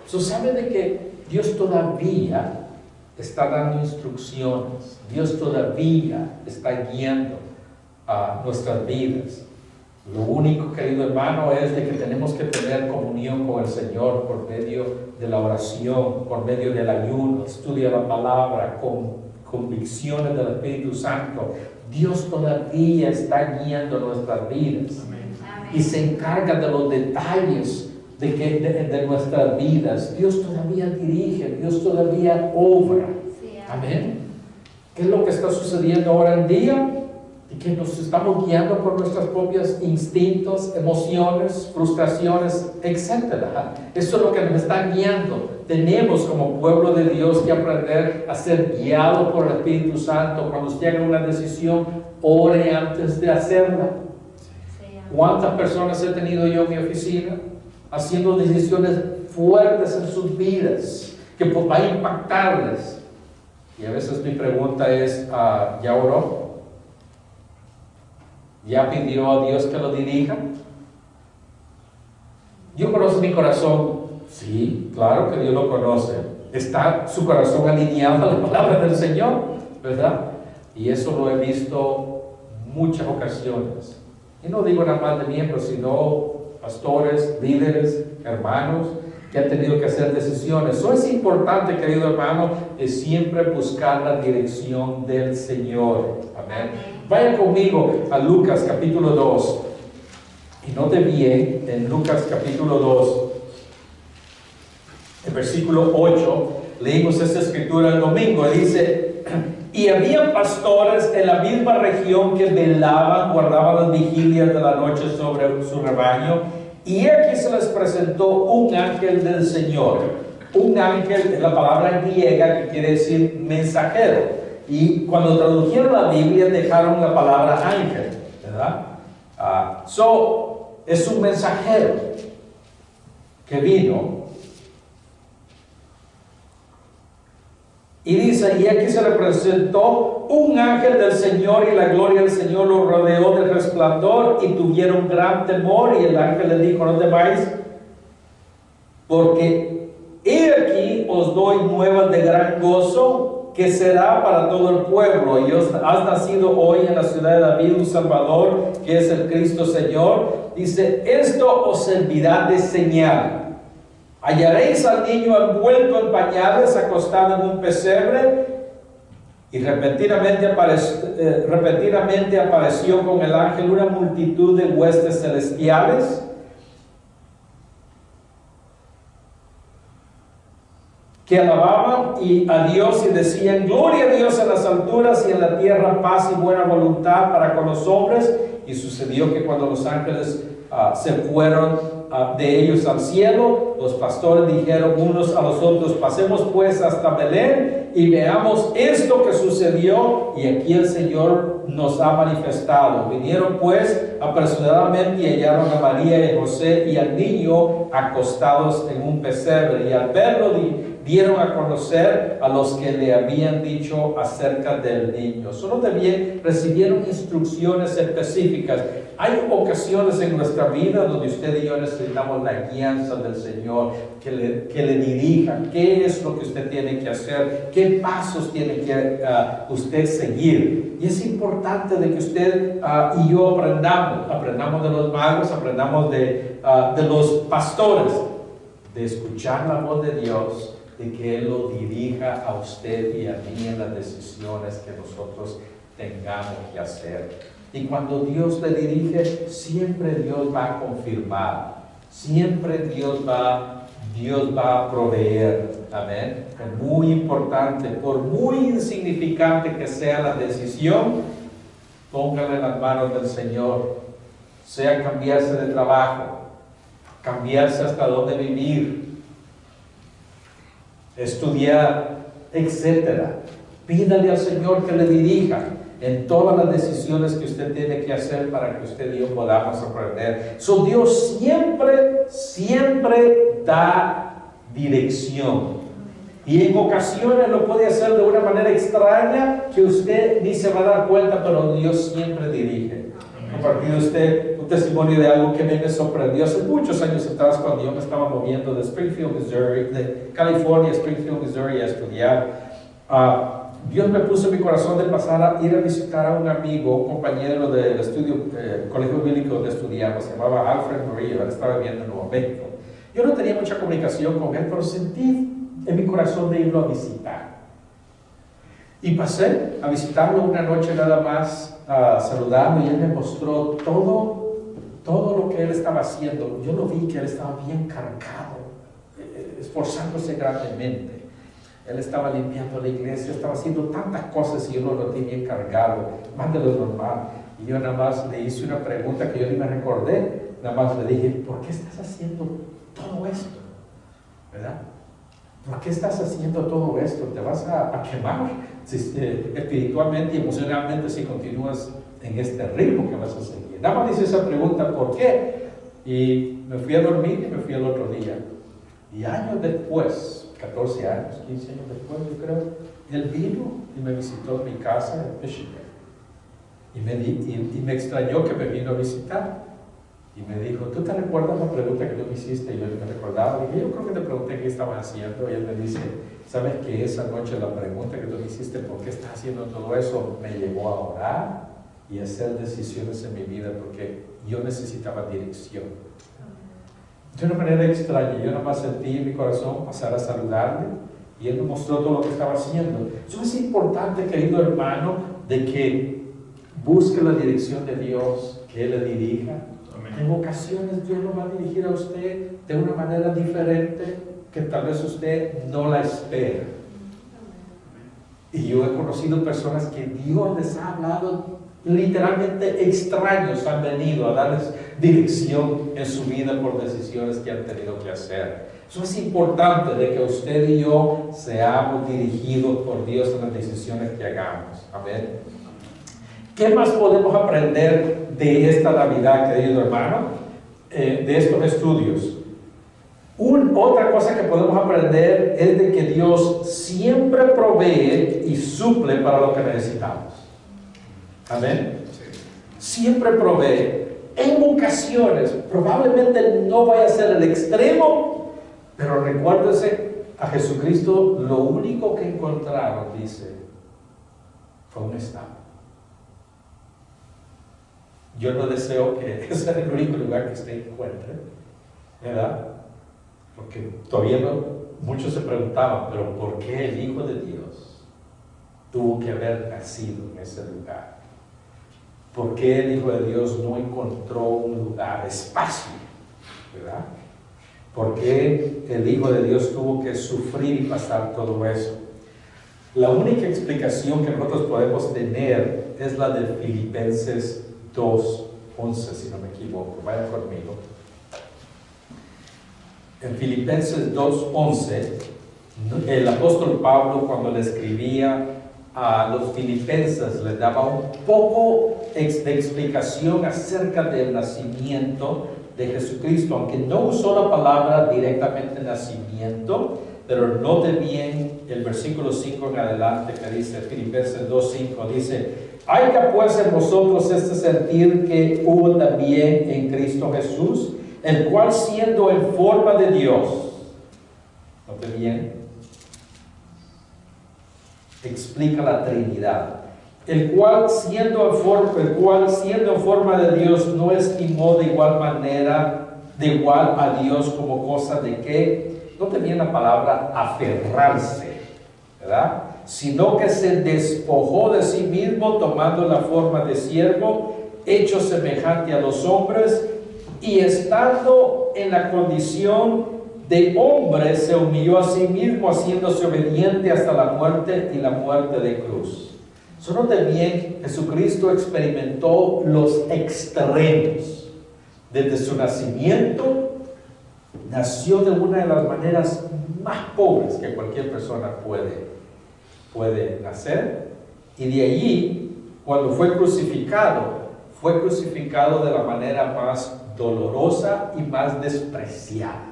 ¿Sabe de que Dios todavía está dando instrucciones? Dios todavía está guiando a nuestras vidas. Lo único, querido hermano, es de que tenemos que tener comunión con el Señor por medio de la oración, por medio del ayuno, estudia la palabra, con convicciones del Espíritu Santo. Dios todavía está guiando nuestras vidas. Amén. Y se encarga de los detalles de nuestras vidas. Dios todavía dirige, Dios todavía obra. Sí, Amén. qué es lo que está sucediendo ahora en día y que nos estamos guiando por nuestros propios instintos, emociones, frustraciones, etc. Eso es lo que nos está guiando. Tenemos como pueblo de Dios que aprender a ser guiados por el Espíritu Santo. Cuando usted haga una decisión, ore antes de hacerla. ¿Cuántas personas he tenido yo en mi oficina haciendo decisiones fuertes en sus vidas que va a impactarles? Y a veces mi pregunta es, ¿ya oró? ¿Ya pidió a Dios que lo dirija? ¿Yo conozco mi corazón? Sí, claro que Dios lo conoce. ¿Está su corazón alineado a la palabra del Señor? ¿Verdad? Y eso lo he visto muchas ocasiones. Y no digo nada más de miembros, sino pastores, líderes, hermanos, que han tenido que hacer decisiones. Eso es importante, querido hermano, es siempre buscar la dirección del Señor. Amén. Vayan conmigo a Lucas capítulo 2. Y note bien, en Lucas capítulo 2, el versículo 8, leímos esta escritura el domingo. Dice: y había pastores en la misma región que velaban, guardaban las vigilias de la noche sobre su rebaño. Y aquí se les presentó un ángel del Señor. Un ángel es la palabra griega que quiere decir mensajero. Y cuando tradujeron la Biblia dejaron la palabra ángel, ¿verdad? Es un mensajero que vino. Y dice, y aquí se le presentó un ángel del Señor, y la gloria del Señor lo rodeó de resplandor, y tuvieron gran temor. Y el ángel le dijo: no temáis, porque he aquí os doy nuevas de gran gozo, que será para todo el pueblo. Y os has nacido hoy en la ciudad de David un Salvador, que es el Cristo Señor. Dice: esto os servirá de señal. Hallaréis al niño envuelto en pañales, acostado en un pesebre. Y repentinamente apareció con el ángel una multitud de huestes celestiales, que alababan a Dios y decían: gloria a Dios en las alturas, y en la tierra paz y buena voluntad para con los hombres. Y sucedió que cuando los ángeles se fueron de ellos al cielo, los pastores dijeron unos a los otros: pasemos pues hasta Belén y veamos esto que sucedió y aquí el Señor nos ha manifestado. Vinieron pues apresuradamente y hallaron a María y a José y al niño acostados en un pesebre, y al verlo dieron a conocer a los que le habían dicho acerca del niño. Solo también recibieron instrucciones específicas. Hay ocasiones en nuestra vida donde usted y yo necesitamos la guianza del Señor, que le dirija qué es lo que usted tiene que hacer, qué pasos tiene que usted seguir. Y es importante de que usted y yo aprendamos de los magos, aprendamos de los pastores, de escuchar la voz de Dios, de que Él lo dirija a usted y a mí en las decisiones que nosotros tengamos que hacer. Y cuando Dios le dirige, siempre Dios va a confirmar, siempre Dios va a proveer. Amén. Es muy importante, por muy insignificante que sea la decisión, póngale en las manos del Señor. Sea cambiarse de trabajo, cambiarse hasta dónde vivir, estudiar, etc. Pídale al Señor que le dirija en todas las decisiones que usted tiene que hacer para que usted y yo podamos aprender. Dios siempre da dirección. Y en ocasiones lo puede hacer de una manera extraña que usted ni se va a dar cuenta, pero Dios siempre dirige. Compartido usted un testimonio de algo que me sorprendió hace muchos años atrás, cuando yo me estaba moviendo de Springfield, Missouri, de California a Springfield, Missouri, a estudiar. Dios me puso en mi corazón de pasar a ir a visitar a un amigo, un compañero del estudio, colegio bíblico donde estudiamos, se llamaba Alfred Murillo. Él estaba viviendo en Nuevo México. Yo no tenía mucha comunicación con él, pero sentí en mi corazón de irlo a visitar. Y pasé a visitarlo una noche nada más, a saludarlo, y él me mostró todo lo que él estaba haciendo. Yo lo vi que él estaba bien cargado, esforzándose grandemente. Él estaba limpiando la iglesia, estaba haciendo tantas cosas y yo lo noté bien cargado, más de lo normal. Y yo nada más le hice una pregunta que yo ni me recordé, nada más le dije, ¿por qué estás haciendo todo esto? ¿Verdad? ¿Por qué estás haciendo todo esto? Te vas a quemar espiritualmente y emocionalmente si continúas en este ritmo que vas a seguir. Nada más hice esa pregunta, ¿por qué? Y me fui a dormir y me fui al otro día. Y años después, 14 años, 15 años después, yo creo, él vino y me visitó en mi casa en Michigan. Y me extrañó que me vino a visitar. Y me dijo, ¿tú te recuerdas la pregunta que tú me hiciste? Y yo me recordaba. Y yo creo que te pregunté qué estaba haciendo. Y él me dice, ¿sabes que esa noche la pregunta que tú me hiciste, ¿por qué estás haciendo todo eso? Me llevó a orar y a hacer decisiones en mi vida porque yo necesitaba dirección. De una manera extraña, yo nada más sentí en mi corazón pasar a saludarle y él me mostró todo lo que estaba haciendo. Eso es importante, querido hermano, de que busque la dirección de Dios, que Él le dirija. En ocasiones Dios lo va a dirigir a usted de una manera diferente que tal vez usted no la espera. Y yo he conocido personas que Dios les ha hablado literalmente, extraños han venido a darles dirección en su vida por decisiones que han tenido que hacer. Eso es importante, de que usted y yo seamos dirigidos por Dios en las decisiones que hagamos. Amén. ¿Qué más podemos aprender de esta Navidad, querido hermano? De estos estudios. Otra cosa que podemos aprender es de que Dios siempre provee y suple para lo que necesitamos. Amén. Siempre provee. En ocasiones, probablemente no vaya a ser el extremo, pero recuérdese, a Jesucristo lo único que encontraron, dice, fue un establo. Yo no deseo que ese sea el único lugar que usted encuentre, ¿verdad? Porque todavía muchos se preguntaban, pero ¿por qué el Hijo de Dios tuvo que haber nacido en ese lugar? ¿Por qué el Hijo de Dios no encontró un lugar, espacio? ¿Verdad? ¿Por qué el Hijo de Dios tuvo que sufrir y pasar todo eso? La única explicación que nosotros podemos tener es la de Filipenses 2:11, si no me equivoco. Vayan conmigo. En Filipenses 2:11, el apóstol Pablo, cuando le escribía a los filipenses, les daba un poco de explicación acerca del nacimiento de Jesucristo, aunque no usó la palabra directamente nacimiento, pero note bien el versículo 5 en adelante que dice, Filipenses 2:5, dice, haya pues en vosotros este sentir que hubo también en Cristo Jesús, el cual siendo en forma de Dios, note bien, explica la Trinidad, el cual siendo en forma de Dios no estimó de igual a Dios como cosa de que, no tenía la palabra aferrarse, ¿verdad? Sino que se despojó de sí mismo, tomando la forma de siervo, hecho semejante a los hombres, y estando en la condición de hombre, se humilló a sí mismo, haciéndose obediente hasta la muerte y la muerte de cruz. Note bien, Jesucristo experimentó los extremos. Desde su nacimiento, nació de una de las maneras más pobres que cualquier persona puede nacer, y de allí, cuando fue crucificado de la manera más dolorosa y más despreciada.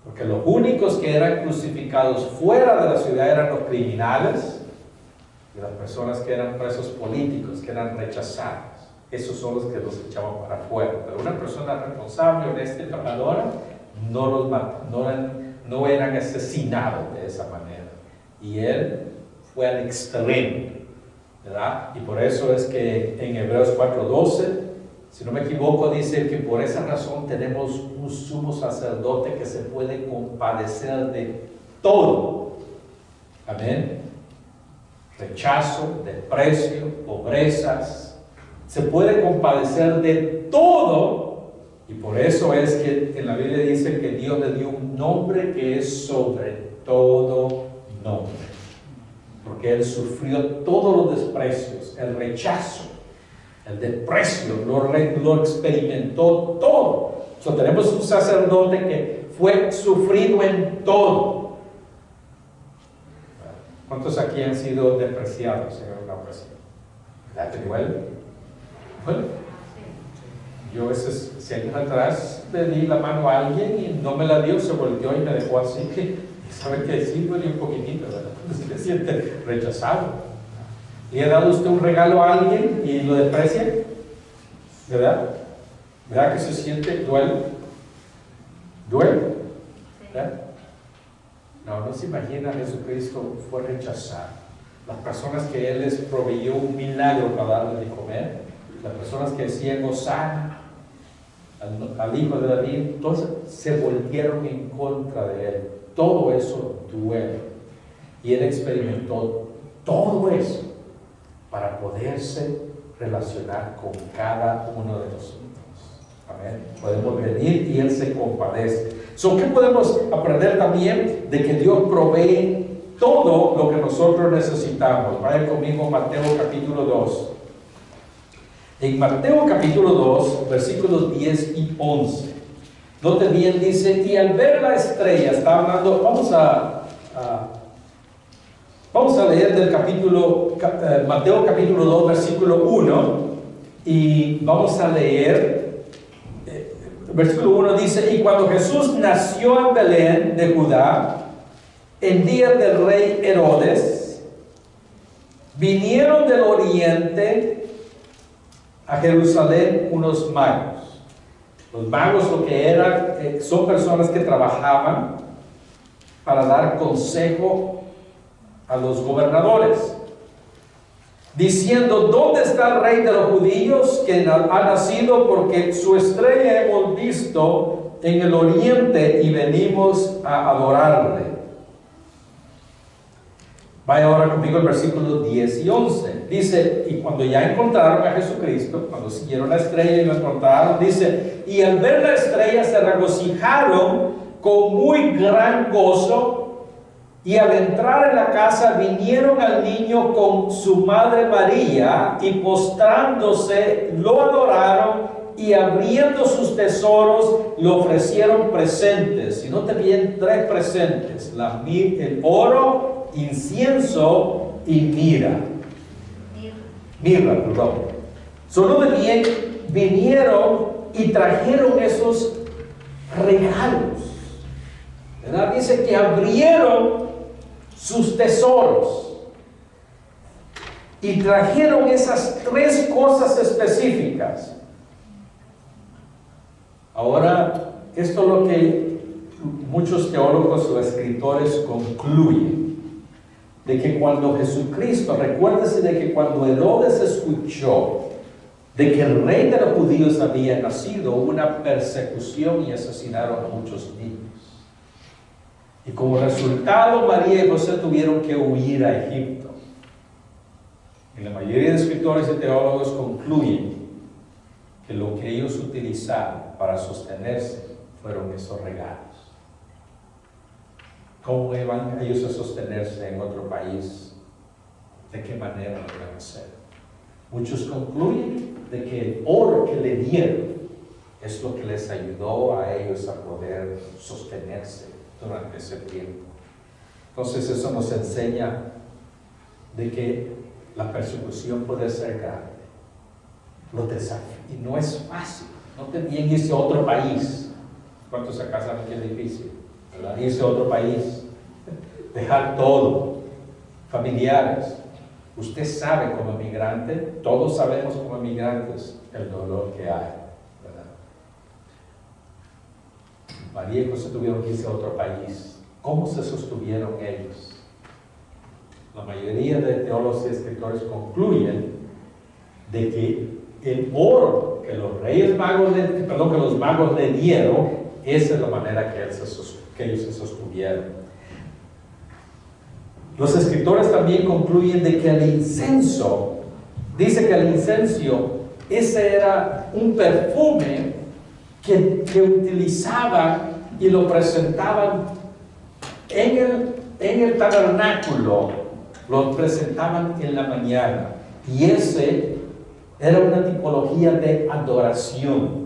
Porque los únicos que eran crucificados fuera de la ciudad eran los criminales y las personas que eran presos políticos, que eran rechazados. Esos son los que los echaban para afuera. Pero una persona responsable, honesta y trabajadora no eran asesinados de esa manera. Y él fue al extremo, ¿verdad? Y por eso es que en Hebreos 4:12, si no me equivoco, dice que por esa razón tenemos un sumo sacerdote que se puede compadecer de todo. Amén. Rechazo, desprecio, pobrezas. Se puede compadecer de todo Y por eso es que en la Biblia dice que Dios le dio un nombre que es sobre todo nombre. Porque Él sufrió todos los desprecios, el rechazo, el desprecio, lo experimentó todo. Tenemos un sacerdote que fue sufrido en todo. ¿Cuántos aquí han sido despreciados en alguna ocasión? ¿Verdad que duele? Bueno, yo a veces, 100 años atrás, le di la mano a alguien y no me la dio, se volteó y me dejó así. Y sabe que sí, duele un poquitito, ¿verdad? Se siente rechazado. ¿Le ha dado usted un regalo a alguien y lo desprecia? ¿Verdad? ¿Verdad que se siente? ¿Duele? ¿Duele? ¿Verdad? No se imagina, Jesucristo fue rechazado. Las personas que Él les proveyó un milagro para darles de comer, las personas que decían gozar al hijo de David, entonces se volvieron en contra de Él. Todo eso duele. Y Él experimentó todo eso para poderse relacionar con cada uno de nosotros. Amén. Podemos venir y Él se compadece. ¿Qué podemos aprender también? De que Dios provee todo lo que nosotros necesitamos. Vayan conmigo a Mateo capítulo 2. En Mateo capítulo 2, versículos 10 y 11. Note bien, dice, y al ver la estrella, está hablando, vamos a leer del Mateo capítulo 2, versículo 1, y vamos a leer, versículo 1 dice, y cuando Jesús nació en Belén de Judá, en días del rey Herodes, vinieron del oriente a Jerusalén unos magos. Los magos lo que eran, son personas que trabajaban para dar consejo a los gobernadores, diciendo, ¿dónde está el rey de los judíos que ha nacido? Porque su estrella hemos visto en el oriente y venimos a adorarle. Vaya ahora conmigo al versículo 10 y 11. Dice, y cuando ya encontraron a Jesucristo, cuando siguieron la estrella y lo encontraron, dice, y al ver la estrella se regocijaron con muy gran gozo, y al entrar en la casa vinieron al niño con su madre María, y postrándose lo adoraron, y abriendo sus tesoros le ofrecieron presentes. Y note bien, 3 presentes: el oro, incienso y mirra, perdón. Solo de bien vinieron y trajeron esos regalos, ¿verdad? Dice que abrieron sus tesoros y trajeron esas 3 cosas específicas. Ahora, esto es lo que muchos teólogos o escritores concluyen, de que cuando Jesucristo, recuérdese de que cuando Herodes escuchó de que el rey de los judíos había nacido, hubo una persecución y asesinaron a muchos niños. Y como resultado, María y José tuvieron que huir a Egipto. Y la mayoría de escritores y teólogos concluyen que lo que ellos utilizaron para sostenerse fueron esos regalos. ¿Cómo iban ellos a sostenerse en otro país? ¿De qué manera lo iban a hacer? Muchos concluyen de que el oro que le dieron es lo que les ayudó a ellos a poder sostenerse durante ese tiempo. Entonces eso nos enseña de que la persecución puede ser grande. Los desafíos, y no es fácil. No te bien irse a otro país. ¿Cuántos acá saben que es difícil? ¿Verdad? Irse a otro país, dejar todo, familiares. Usted sabe como migrante, todos sabemos como migrantes el dolor que hay, ¿verdad? María y José tuvieron que irse a otro país. ¿Cómo se sostuvieron ellos? La mayoría de teólogos y escritores concluyen de que el oro que los magos le dieron, esa es la manera que ellos se sostuvieron. Los escritores también concluyen de que el incienso, dice que el incienso, ese era un perfume que utilizaban y lo presentaban en el tabernáculo, lo presentaban en la mañana. Y ese era una tipología de adoración,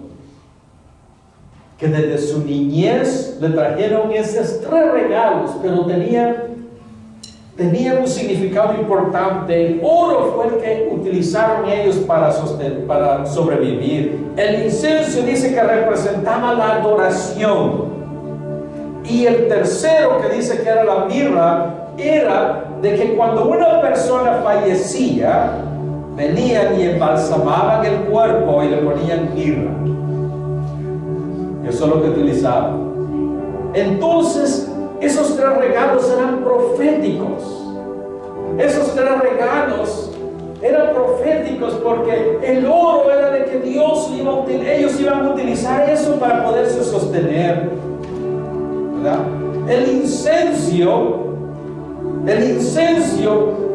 que desde su niñez le trajeron esos 3 regalos, pero tenían un significado importante. El oro fue el que utilizaron ellos para sobrevivir. El incienso dice que representaba la adoración. Y el tercero, que dice que era la mirra, era de que cuando una persona fallecía, venían y embalsamaban el cuerpo y le ponían mirra. Eso es lo que utilizaban. Entonces, esos 3 regalos eran proféticos. Esos 3 regalos eran proféticos porque el oro era de que ellos iban a utilizar eso para poderse sostener, ¿verdad? El incienso,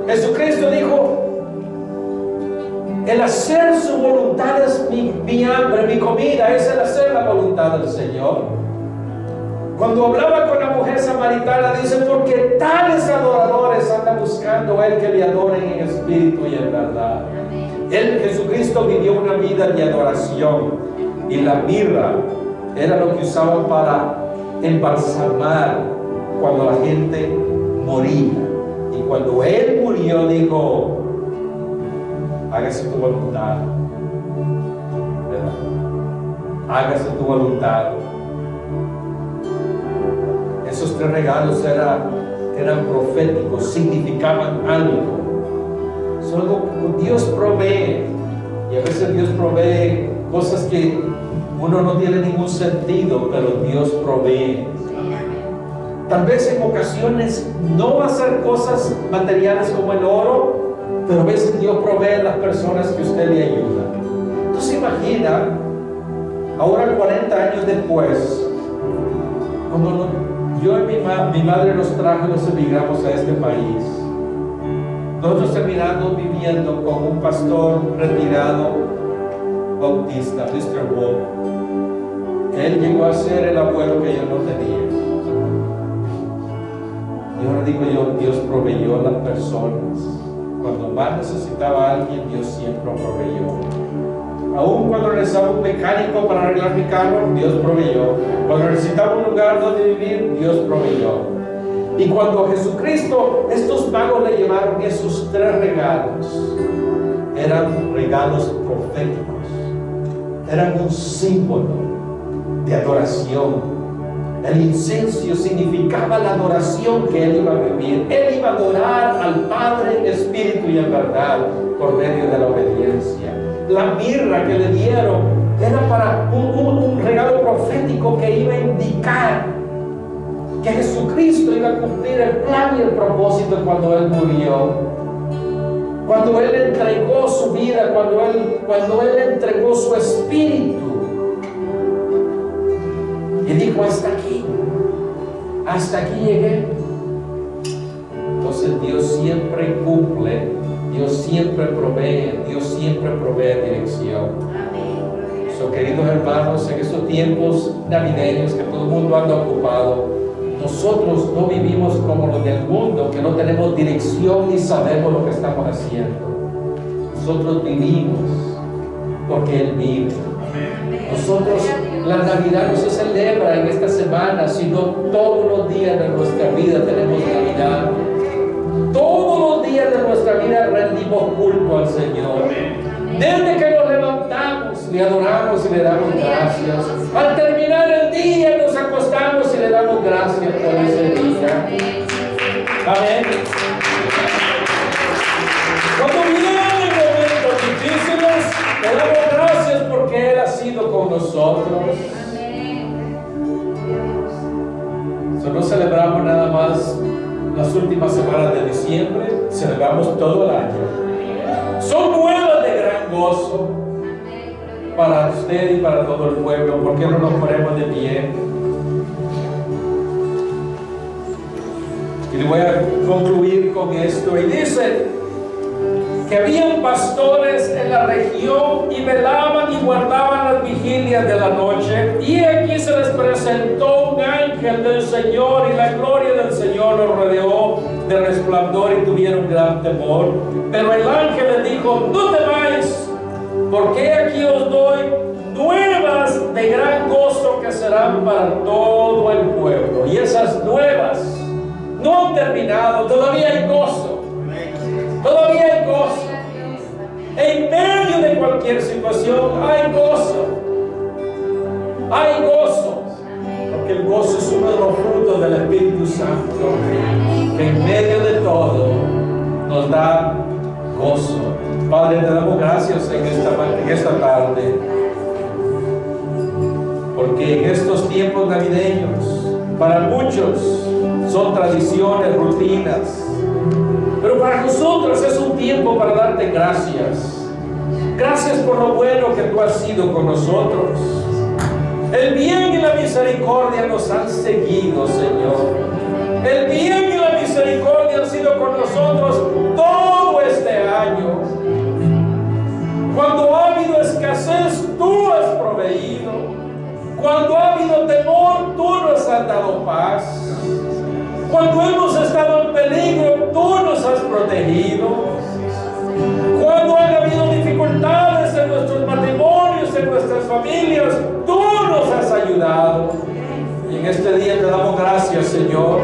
Jesucristo dijo: el hacer su voluntad es mi hambre, mi comida, es el hacer la voluntad del Señor. Cuando hablaba con la mujer samaritana, dice: porque tales adoradores andan buscando a Él, que le adoren en espíritu y en verdad. Jesucristo vivió una vida de adoración, y la mirra era lo que usaban para embalsamar cuando la gente moría. Y cuando Él murió, dijo: hágase tu voluntad, ¿verdad? Hágase tu voluntad. Esos 3 regalos eran proféticos, significaban algo. Solo Dios provee, y a veces Dios provee cosas que uno no tiene ningún sentido, pero Dios provee. Tal vez en ocasiones no va a ser cosas materiales como el oro, pero a veces Dios provee a las personas que usted le ayuda. Entonces imagina, ahora 40 años después, cuando yo y mi madre nos trajo y nos emigramos a este país, nosotros terminamos viviendo con un pastor retirado bautista, Mr. Wolf. Él llegó a ser el abuelo que yo no tenía. Y ahora digo yo, Dios proveyó a las personas. Cuando más necesitaba a alguien, Dios siempre proveyó. Aún cuando necesitaba un mecánico para arreglar mi carro, Dios proveyó. Cuando necesitaba un lugar donde vivir, Dios proveyó. Y cuando Jesucristo, estos magos le llevaron esos 3 regalos, eran regalos proféticos, eran un símbolo de adoración. El incienso significaba la adoración que Él iba a vivir. Él iba a adorar al Padre en espíritu y en verdad por medio de la obediencia. La mirra que le dieron era para un regalo profético que iba a indicar que Jesucristo iba a cumplir el plan y el propósito cuando Él murió, cuando Él entregó su vida, cuando Él entregó su espíritu y dijo: hasta aquí llegué. Entonces Dios siempre cumple, Dios siempre provee, Dios siempre provee dirección. Queridos hermanos, en estos tiempos navideños que todo el mundo anda ocupado, nosotros no vivimos como los del mundo, que no tenemos dirección ni sabemos lo que estamos haciendo. Nosotros vivimos porque Él vive. Nosotros, la Navidad no se celebra en esta semana, sino todos los días de nuestra vida tenemos Navidad. Todos los días de nuestra vida rendimos culto al Señor. Desde que nos levantamos, le adoramos y le damos gracias. Al terminar el día nos acostamos y le damos gracias por ese día. Amén. Cuando vienen momentos difíciles, le damos gracias porque Él ha sido con nosotros. No celebramos nada más las últimas semanas de diciembre, celebramos todo el año. Son nuevas de gran gozo para usted y para todo el pueblo. ¿Por qué no nos ponemos de pie? Y le voy a concluir con esto. Y dice que habían pastores en la región y velaban y guardaban las vigilias vigilia de la noche, y aquí se les presentó un ángel del Señor, y la gloria del Señor los rodeó de resplandor, y tuvieron gran temor. Pero el ángel les dijo: no temáis, porque aquí os doy nuevas de gran gozo que serán para todo el pueblo. Y esas nuevas no han terminado, todavía hay gozo, todavía hay gozo. En medio de cualquier situación hay gozo, porque el gozo es uno de los frutos del Espíritu Santo, que en medio de todo nos da gozo. Padre, te damos gracias en esta tarde, porque en estos tiempos navideños, para muchos son tradiciones, rutinas, pero para nosotros es un tiempo para darte gracias. Gracias por lo bueno que tú has sido con nosotros. El bien y la misericordia nos han seguido, Señor. El bien y la misericordia han sido con nosotros todo este año. Cuando ha habido escasez, tú has proveído. Cuando ha habido temor, tú nos has dado paz. Cuando hemos estado en peligro, tú nos has protegido. Cuando han habido dificultades en nuestros matrimonios, en nuestras familias, tú nos has ayudado. Y en este día te damos gracias, Señor.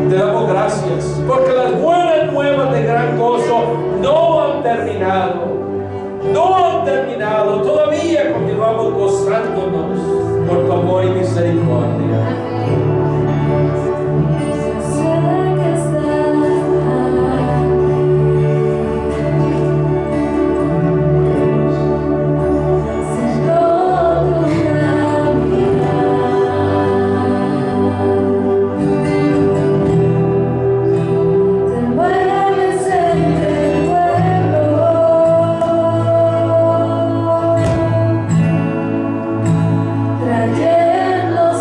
Te damos gracias, porque las buenas nuevas de gran gozo no han terminado. No han terminado. Todavía continuamos gozándonos por tu amor y misericordia. Trayendo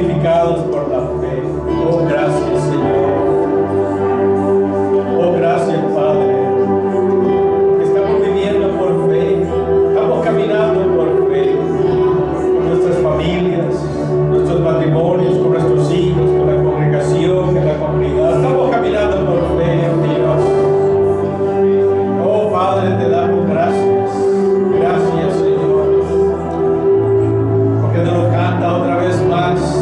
justificados por la fe. Oh, gracias, Señor. Oh, gracias, Padre. Estamos viviendo por fe. Estamos caminando por fe. Con nuestras familias, nuestros matrimonios, con nuestros hijos, con la congregación, con la comunidad. Estamos caminando por fe, Dios. Oh, Padre, te damos gracias. Gracias, Señor. Porque nos lo canta otra vez más.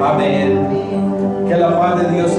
Amén. Que la paz de Dios